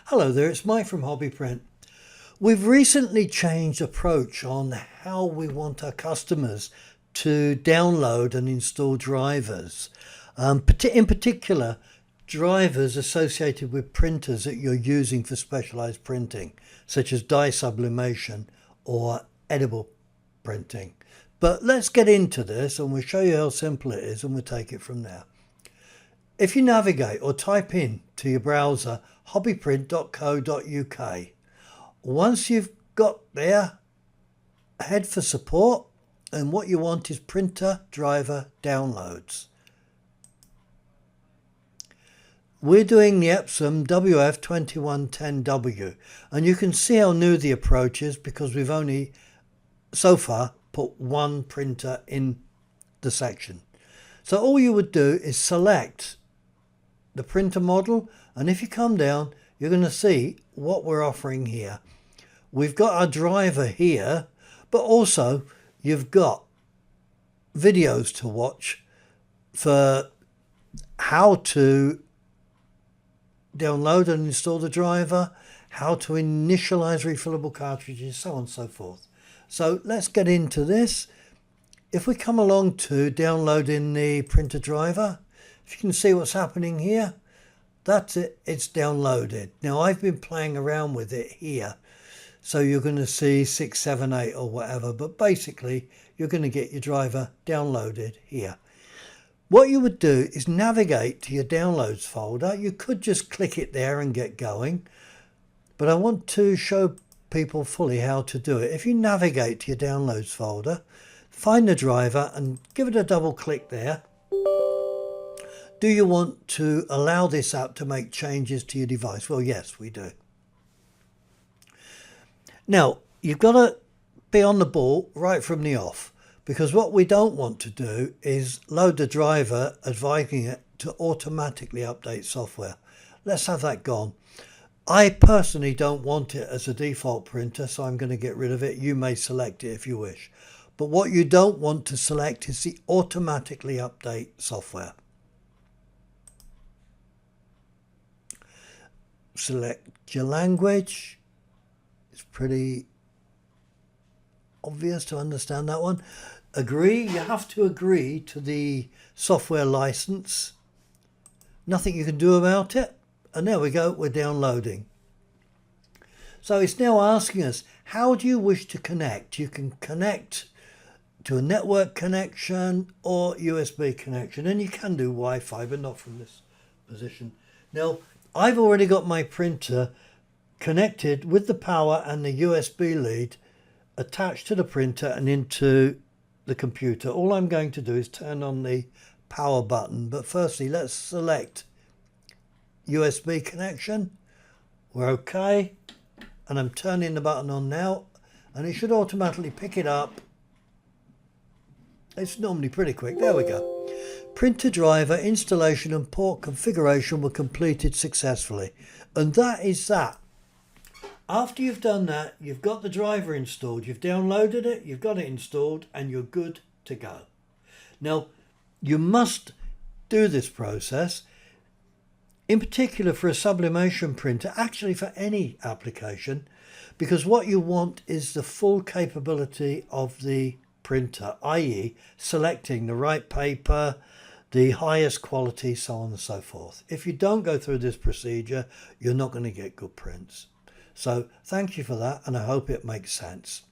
Hello there, it's Mike from HobbyPrint. We've recently changed approach on how we want our customers to download and install drivers. In particular, drivers associated with printers that you're using for specialized printing, such as dye sublimation or edible printing. But let's get into this and we'll show you how simple it is and we'll take it from there. If you navigate or type in to your browser hobbyprint.co.uk, once you've got there, head for support, and what you want is printer driver downloads. We're doing the Epson WF2110W, and you can see how new the approach is because we've only so far put one printer in the section. So all you would do is select the printer model, and if you come down you're going to see what we're offering here. We've got our driver here, but also you've got videos to watch for how to download and install the driver, how to initialize refillable cartridges, so on and so forth. So let's get into this. If we come along to downloading the printer driver, if you can see what's happening here, that's it, it's downloaded. Now I've been playing around with it here, so you're going to see 6, 7, 8 or whatever, but basically you're going to get your driver downloaded here. What you would do is navigate to your downloads folder. You could just click it there and get going, but I want to show people fully how to do it. If you navigate to your downloads folder, find the driver and give it a double click there. Do you want to allow this app to make changes to your device? Well, yes, we do. Now, you've got to be on the ball right from the off, because what we don't want to do is load the driver advising it to automatically update software. Let's have that gone. I personally don't want it as a default printer, so I'm going to get rid of it. You may select it if you wish. But what you don't want to select is the automatically update software. Select your language. It's pretty obvious to understand that one. Agree. You have to agree to the software license. Nothing you can do about it. And there we go, we're downloading. So it's now asking us, how do you wish to connect? You can connect to a network connection or USB connection, and you can do Wi-Fi, but not from this position. Now, I've already got my printer connected with the power and the USB lead attached to the printer and into the computer. All I'm going to do is turn on the power button, but firstly let's select USB connection. We're okay, and I'm turning the button on now, and it should automatically pick it up. It's normally pretty quick. There we go. Printer driver installation and port configuration were completed successfully, and that is that. After you've done that, you've got the driver installed, you've downloaded it, you've got it installed, and you're good to go. Now, you must do this process, in particular for a sublimation printer, actually for any application, because what you want is the full capability of the printer, i.e. selecting the right paper, the highest quality, so on and so forth. If you don't go through this procedure, you're not going to get good prints. So thank you for that, and I hope it makes sense.